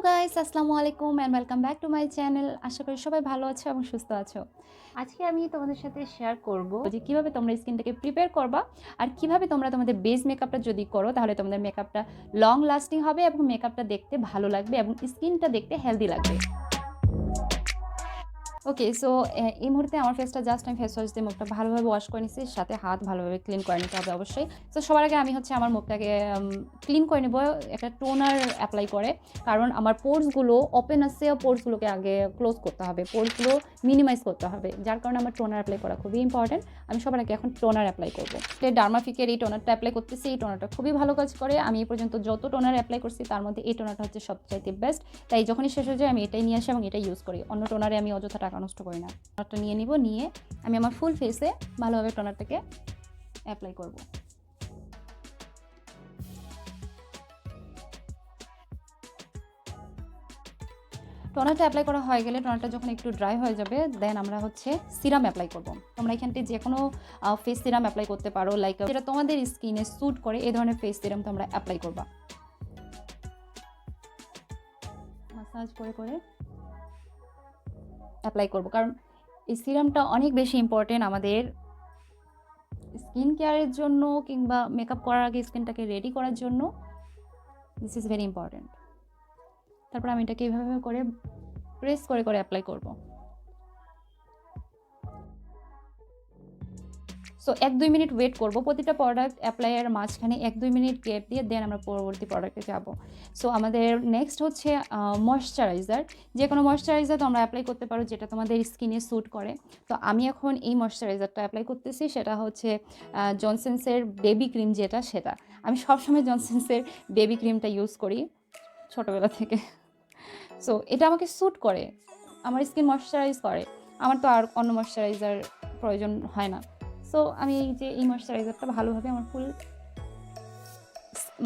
Guys, আসসালামু আলাইকুম and welcome back to my channel. আশা করি সবাই ভালো আছো এবং সুস্থ আছো। আজকে আমি তোমাদের সাথে শেয়ার করব যে কিভাবে তোমরা স্কিনটাকে প্রিপেয়ার করবা আর কিভাবে তোমরা তোমাদের বেস মেকআপটা যদি করো তাহলে তোমাদের মেকআপটা লং লাস্টিং হবে এবং মেকআপটা দেখতে ভালো লাগবে এবং স্কিনটা দেখতে হেলদি লাগবে। ওকে, সো এই মুহূর্তে আমার ফেসটা জাস্ট আমি ফেস ওয়াশ দিয়ে মুখটা ভালোভাবে ওয়াশ করে নিচ্ছি, সাথে হাত ভালোভাবে ক্লিন করে নিতে হবে অবশ্যই। তো সবার আগে আমি হচ্ছে আমার মুখটাকে ক্লিন করে নেবো একটা টোনার অ্যাপ্লাই করে, কারণ আমার পোর্সগুলো ওপেন আছে, পোর্সগুলোকে আগে ক্লোজ করতে হবে, পোর্সগুলো মিনিমাইজ করতে হবে, যার কারণে আমার টোনার অ্যাপ্লাই করা খুবই ইম্পর্টেন্ট। আমি সবার আগে এখন টোনার অ্যাপ্লাই করবো। ডার্মাফিকের এই টোনারটা অ্যাপ্লাই করতেছি, এই টোনারটা খুবই ভালো কাজ করে। আমি এই পর্যন্ত যত টোনার অ্যাপ্লাই করছি তার মধ্যে এই টোনারটা হচ্ছে সবচাইতে বেস্ট, তাই যখনই শেষ হয়ে যায় আমি এটাই নিয়ে আসি এবং এটাই ইউজ করি। অন্য টোনারে আমি অযথা টাকা নষ্ট করি না। টোনারটা নিয়ে নিব, নিয়ে আমি আমার ফুল ফেসে ভালোভাবে টোনারটাকে অ্যাপ্লাই করব। টোনারটা অ্যাপ্লাই করা হয়ে গেলে টোনারটা যখন একটু ড্রাই হয়ে যাবে দেন আমরা হচ্ছে সিরাম অ্যাপ্লাই করব। তোমরা এখানটি যে কোনো ফেস সিরাম অ্যাপ্লাই করতে পারো, লাইক যেটা তোমাদের স্কিনে স্যুট করে এই ধরনের ফেস সিরাম তোমরা অ্যাপ্লাই করবা। মাসাজ করে করে অ্যাপ্লাই করব, কারণ এই সিরামটা অনেক বেশি ইম্পর্টেন্ট আমাদের স্কিন কেয়ারের জন্য কিংবা মেকআপ করার আগে স্কিনটাকে রেডি করার জন্য। This is very important. তারপর আমি এটাকে এইভাবে করে প্রেস করে করে অ্যাপ্লাই করব। সো 1-2 মিনিট ওয়েট করব, প্রতিটা প্রোডাক্ট অ্যাপ্লাইয়ের মাঝখানে 1-2 মিনিট গ্যাপ দিয়ে দেন আমরা পরবর্তী প্রোডাক্টে যাব। সো আমাদের নেক্সট হচ্ছে ময়শ্চারাইজার। যে কোনো ময়শ্চারাইজার তোমরা অ্যাপ্লাই করতে পারো যেটা তোমাদের স্কিনে স্যুট করে। তো আমি এখন এই ময়শ্চারাইজারটা অ্যাপ্লাই করতেছি, সেটা হচ্ছে জনসন্সের বেবি ক্রিম, যেটা সেটা আমি সবসময় জনসন্সের বেবি ক্রিমটা ইউজ করি ছোটোবেলা থেকে। সো এটা আমাকে স্যুট করে, আমার স্কিন ময়শ্চারাইজ করে, আমার তো আর অন্য ময়শ্চারাইজার প্রয়োজন হয় না। সো আমি এই যে এই ময়শ্চারাইজারটা ভালোভাবে আমার ফুল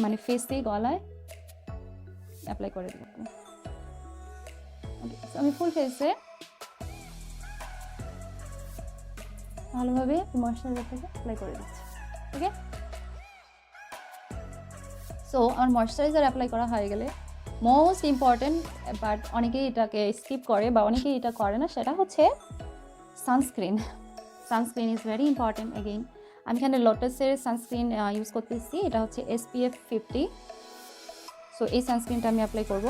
মানে ফেসে গলায় অ্যাপ্লাই করে দেবো। আমি ফুল ফেসে ভালোভাবে ময়শ্চারাইজারটাকে অ্যাপ্লাই করে দিচ্ছি। ওকে, সো আমার ময়শ্চারাইজার অ্যাপ্লাই করা হয়ে গেলে মোস্ট ইম্পর্টেন্ট, বাট অনেকেই এটাকে স্কিপ করে বা অনেকেই এটা করে না, সেটা হচ্ছে sunscreen. Sunscreen is very important. Again আমি এখানে লোটাসের সানস্ক্রিন ইউজ করতেছি, এটা হচ্ছে SPF 50। সো এই সানস্ক্রিনটা আমি অ্যাপ্লাই করব।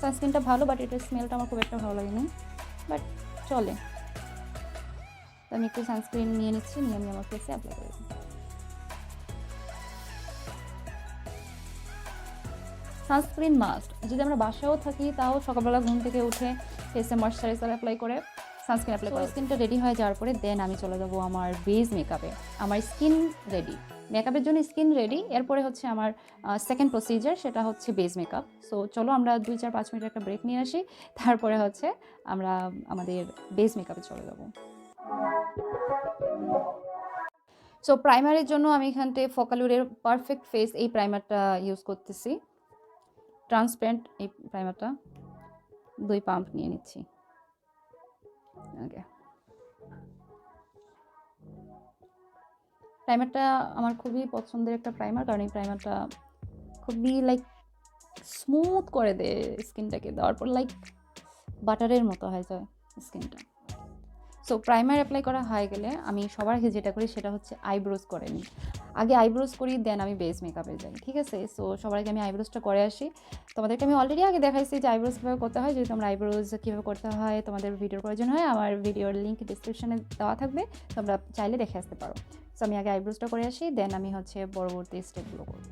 সানস্ক্রিনটা ভালো, বাট এটার স্মেলটা আমার খুব একটা ভালো লাগেনি, বাট চলে। তো আমি একটু সানস্ক্রিন নিয়ে নিচ্ছি, নিয়ে আমি আমার ফেসে অ্যাপ্লাই করে দিই। Sunscreen must. যদি আমরা বাসায়ও থাকি তাও সকালবেলা ঘুম থেকে উঠে ফেসে ময়শ্চারাইজার অ্যাপ্লাই করে সানস্ক্রিন অ্যাপ্লাই করে স্কিনটা রেডি হয়ে যাওয়ার পরে দেন আমি চলে যাবো আমার বেস মেকআপে। আমার স্কিন রেডি, মেকআপের জন্য স্কিন রেডি, এরপরে হচ্ছে আমার সেকেন্ড প্রসিজার, সেটা হচ্ছে বেস মেকআপ। সো চলো আমরা 2-4-5 মিনিট একটা ব্রেক নিয়ে আসি, তারপরে হচ্ছে আমরা আমাদের বেস মেকআপে চলে যাবো। সো প্রাইমারের জন্য আমি এখান থেকে ফোকালুরের পারফেক্ট ফেস এই প্রাইমারটা ইউজ করতেছি, ট্রান্সপারেন্ট এই প্রাইমারটা 2 পাম্প নিয়ে নিচ্ছি। ওকে, প্রাইমারটা আমার খুবই পছন্দের একটা প্রাইমার, কারণ এই প্রাইমারটা খুবই লাইক স্মুথ করে দেয় স্কিনটাকে, দেওয়ার পর লাইক বাটারের মতো হয়ে যায় স্কিনটা। সো প্রাইমার অ্যাপ্লাই করা হয়ে গেলে আমি সবার আগে যেটা করি সেটা হচ্ছে আইব্রোজ করে নিই। আগে আইব্রোজ করি দেন আমি বেস মেকআপে যাই, ঠিক আছে? সো সবার আগে আমি আইব্রোজটা করে আসি। তোমাদেরকে আমি অলরেডি আগে দেখাইছি যে আইব্রোজ কীভাবে করতে হয়। যদি তোমরা আইব্রোজ কীভাবে করতে হয় তোমাদের ভিডিওর প্রয়োজন হয়, আমার ভিডিওর লিঙ্ক ডিসক্রিপশনে দেওয়া থাকবে, তোমরা চাইলে দেখে আসতে পারো। সো আমি আগে আইব্রোজটা করে আসি, দেন আমি হচ্ছে পরবর্তী স্টেপগুলো করব।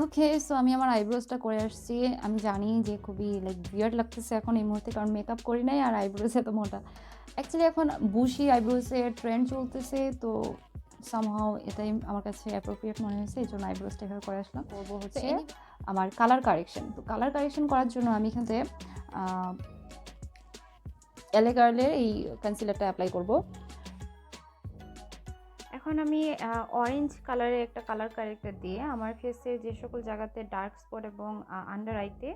ওকে, সো আমি আমার আইব্রোজটা করে আসছি। আমি জানি যে খুবই লাইক বিয়ার্ড লাগতেছে এখন এই মুহূর্তে, কারণ মেকআপ করি নাই আর আইব্রোজে তো মোটা। অ্যাকচুয়ালি এখন বুশি আইব্রোজের ট্রেন্ড চলতেছে, তো সামহাও এটাই আমার কাছে অ্যাপ্রোপ্রিয়েট মনে হয়েছে, এই জন্য আইব্রোজটা এভাবে করে আসলাম। করবো হচ্ছে আমার কালার কারেকশন। তো কালার কারেকশন করার জন্য আমি এখান থেকে LA গার্লের এই কনসিলারটা অ্যাপ্লাই করব। এখন আমি অরেঞ্জ কালারের একটা কালার কারেক্টর দিয়ে আমার ফেসে যে সকল জায়গাতে ডার্ক স্পট এবং আন্ডার আইতে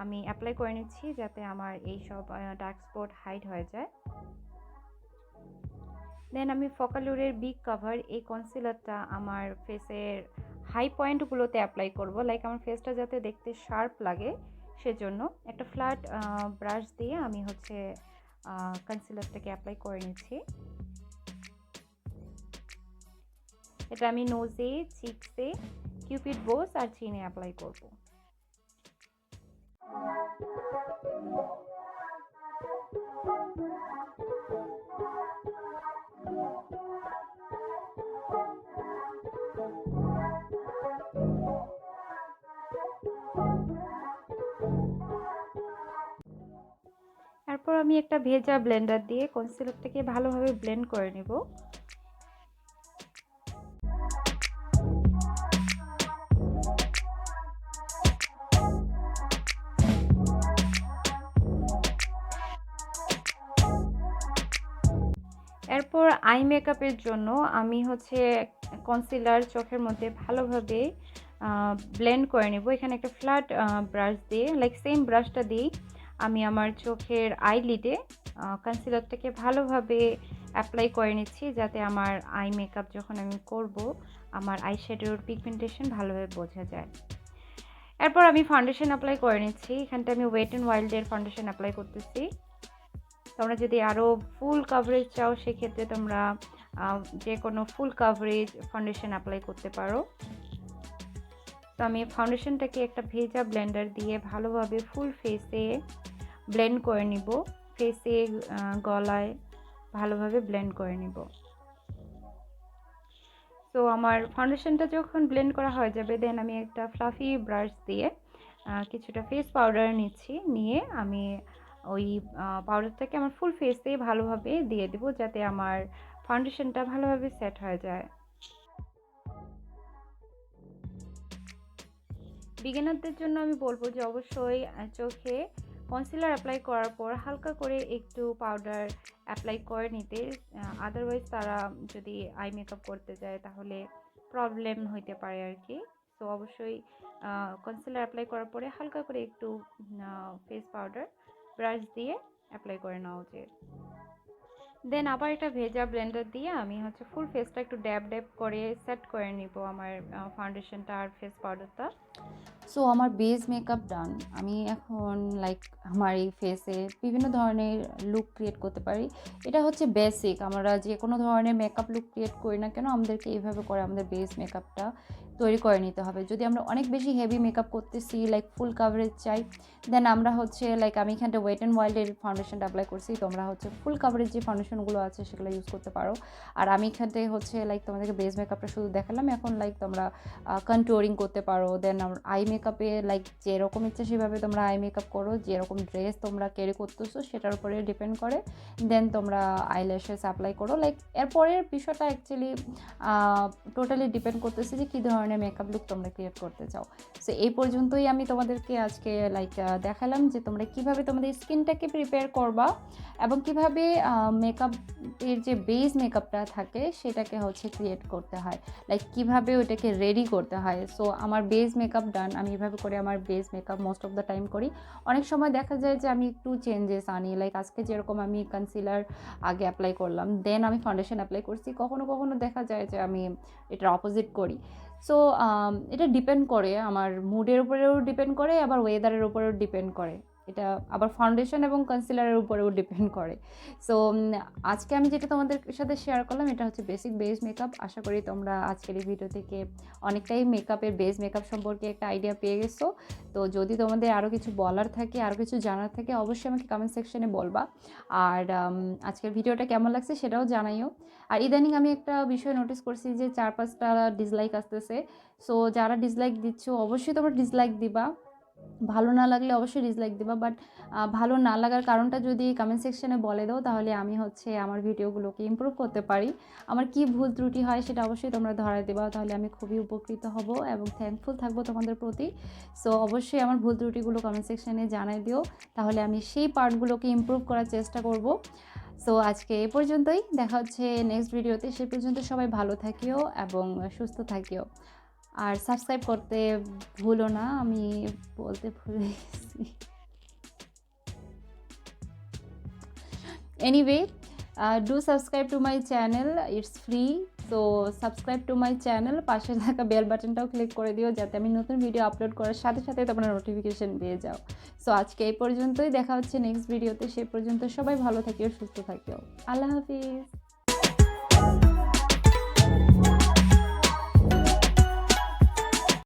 আমি অ্যাপ্লাই করে নিচ্ছি, যাতে আমার এই সব ডার্ক স্পট হাইড হয়ে যায়। দেন আমি ফোকালুরের বিগ কাভার এই কনসিলারটা আমার ফেসের হাই পয়েন্টগুলোতে অ্যাপ্লাই করব, লাইক আমার ফেসটা যাতে দেখতে শার্প লাগে সেজন্য একটা ফ্ল্যাট ব্রাশ দিয়ে আমি হচ্ছে কনসিলারটাকে অ্যাপ্লাই করে নিচ্ছি। এটা আমি নোজে, চিকসে, কিউপিড বোস আর চিনে অ্যাপ্লাই করব। তারপর আমি একটা ভেজা ব্লেন্ডার দিয়ে কনসিলারটাকে ভালোভাবে ব্লেন্ড করে নেব। এরপর আই মেকআপের জন্য আমি হচ্ছে কনসিলার চোখের মধ্যে ভালোভাবে ব্লেন্ড করে নেব। এখানে একটা ফ্ল্যাট ব্রাশ দিয়ে, লাইক সেম ব্রাশটা দিয়েই আমি আমার চোখের আইলিডে কনসিলারটাকে ভালোভাবে অ্যাপ্লাই করে নিচ্ছি, যাতে আমার আই মেকআপ যখন আমি করব আমার আই শ্যাডোর পিগমেন্টেশন ভালোভাবে বোঝা যায়। এরপর আমি ফাউন্ডেশন অ্যাপ্লাই করে নিচ্ছি। এখানটা আমি ওয়েট অ্যান্ড ওয়াইল্ডের ফাউন্ডেশন অ্যাপ্লাই করতেছি। তোমরা যদি আরও ফুল কাভারেজ চাও সেক্ষেত্রে তোমরা যে কোনো ফুল কাভারেজ ফাউন্ডেশন অ্যাপ্লাই করতে পারো। তো আমি ফাউন্ডেশনটাকে একটা ভেজা ব্লেন্ডার দিয়ে ভালোভাবে ফুল ফেসে ব্লেন্ড করে নিব, ফেসে গলায় ভালোভাবে ব্লেন্ড করে নিব। তো আমার ফাউন্ডেশনটা যখন ব্লেন্ড করা হয়ে যাবে, দেন আমি একটা ফ্লাফি ব্রাশ দিয়ে কিছুটা ফেস পাউডার নিচ্ছি, নিয়ে আমি ওই পাউডারটাকে আমার ফুল ফেসে ভালোভাবে দিয়ে দেবো, যাতে আমার ফাউন্ডেশনটা ভালোভাবে সেট হয়ে যায়। বিগিনারদের জন্য আমি বলবো যে অবশ্যই চোখে কনসিলার অ্যাপ্লাই করার পর হালকা করে একটু পাউডার অ্যাপ্লাই করে নিতে, আদারওয়াইজ তারা যদি আই মেকআপ করতে যায় তাহলে প্রবলেম হইতে পারে আর কি। তো অবশ্যই কনসিলার অ্যাপ্লাই করার পরে হালকা করে একটু ফেস পাউডার ব্রাশ দিয়ে অ্যাপ্লাই করে নেওয়া উচিত। দেন আবার একটা ভেজা ব্লেন্ডার দিয়ে আমি হচ্ছে ফুল ফেসটা একটু ড্যাব ড্যাব করে সেট করে নিব আমার ফাউন্ডেশনটা আর ফেস পাউডারটা। সো আমার বেস মেকআপ ডান। আমি এখন লাইক আমার এই ফেসে বিভিন্ন ধরনের লুক ক্রিয়েট করতে পারি। এটা হচ্ছে বেসিক, আমরা যে কোনো ধরনের মেকআপ লুক ক্রিয়েট করি না কেন আমাদেরকে এইভাবে করে আমাদের বেস মেকআপটা তৈরি করে নিতে হবে। যদি আমরা অনেক বেশি হেভি মেকআপ করতেছি, লাইক ফুল কাভারেজ চাই, দেন আমরা হচ্ছে লাইক আমি এখানটা ওয়েট অ্যান্ড ওয়াইল্ডের ফাউন্ডেশনটা অ্যাপ্লাই করছি, তোমরা হচ্ছে ফুল কাভারেজ যে ফাউন্ডেশনগুলো আছে সেগুলো ইউজ করতে পারো। আর আমি এখানটায় হচ্ছে লাইক তোমাদেরকে বেস মেকআপটা শুধু দেখালাম, এখন লাইক তোমরা কন্ট্যুরিং করতে পারো। দেন আই মেকআপে লাইক যেরকম ইচ্ছা সেভাবে তোমরা আই মেকআপ করো, যেরকম ড্রেস তোমরা ক্যারি করতেছো সেটার উপরে ডিপেন্ড করে। দেন তোমরা আইল্যাশেস অ্যাপ্লাই করো। লাইক এরপরের বিষয়টা অ্যাকচুয়ালি টোটালি ডিপেন্ড করতেছে যে কী ধরনের মেকআপ লুক তোমরা ক্রিয়েট করতে চাও। সো এই পর্যন্তই আমি তোমাদেরকে আজকে লাইক দেখালাম যে তোমরা কীভাবে তোমাদের স্কিনটাকে প্রিপেয়ার করবা এবং কীভাবে মেকআপের যে বেস মেকআপটা থাকে সেটাকে হচ্ছে ক্রিয়েট করতে হয়, লাইক কীভাবে ওটাকে রেডি করতে হয়। সো আমার বেস মেকআপ ডান। আমি এভাবে করে আমার base makeup most of the time করি। অনেক সময় দেখা যায় যে আমি একটু চেঞ্জেস আনি, লাইক আজকে যেরকম আমি কনসিলার আগে অ্যাপ্লাই করলাম, দেন আমি ফাউন্ডেশন অ্যাপ্লাই করছি। কখনো কখনো দেখা যায় যে আমি এটার অপোজিট করি। সো এটা ডিপেন্ড করে, আমার মুডের উপরেও ডিপেন্ড করে, আবার ওয়েদারের উপরেও ডিপেন্ড করে, এটা আবার ফাউন্ডেশন এবং কনসিলারের উপরেও ডিপেন্ড করে। সো আজকে আমি যেটা তোমাদের সাথে শেয়ার করলাম এটা হচ্ছে বেসিক বেস মেকআপ। আশা করি তোমরা আজকের এই ভিডিও থেকে অনেকটাই মেকআপের বেস মেকআপ সম্পর্কে একটা আইডিয়া পেয়ে গেছো। তো যদি তোমাদের আরও কিছু বলার থাকে, আরও কিছু জানার থাকে, অবশ্যই আমাকে কমেন্ট সেকশনে বলবা। আর আজকের ভিডিওটা কেমন লাগছে সেটাও জানাইও। আর ইদানিং আমি একটা বিষয় নোটিস করছি যে 4-5টা ডিসলাইক আসতেছে। সো যারা ডিসলাইক দিচ্ছ অবশ্যই তোমরা ডিসলাইক দিবা, ভালো না লাগলে অবশ্যই ডিসলাইক দিবা। বাট ভালো না লাগার কারণটা যদি কমেন্ট সেকশনে বলে দাও তাহলে আমি হচ্ছে আমার ভিডিওগুলোকে ইমপ্রুভ করতে পারি। আমার কি ভুল ত্রুটি হয় সেটা অবশ্যই তোমরা ধরা দেবা, তাহলে আমি খুবই উপকৃত হব এবং থ্যাঙ্কফুল থাকবো তোমাদের প্রতি। সো অবশ্যই আমার ভুল ত্রুটিগুলো কমেন্ট সেকশনে জানাই দিও, তাহলে আমি সেই পার্টগুলোকে ইমপ্রুভ করার চেষ্টা করব। সো আজকে এ পর্যন্তই, দেখা হচ্ছে নেক্সট ভিডিওতে। সে পর্যন্ত সবাই ভালো থাকিও এবং সুস্থ থাকিও। আর সাবস্ক্রাইব করতে ভুলো না, আমি বলতে ভুলে গেছি। Anyway, do subscribe to my channel, it's free. So subscribe to my channel, পাশে থাকা বেল বাটনটাও ক্লিক করে দিও যাতে আমি নতুন ভিডিও আপলোড করার সাথে সাথে তোমরা নোটিফিকেশন পেয়ে যাও। সো আজকে এই পর্যন্তই, দেখা হচ্ছে নেক্সট ভিডিওতে। সেই পর্যন্ত সবাই ভালো থাকিও, সুস্থ থাকিও। আল্লাহ হাফিজ।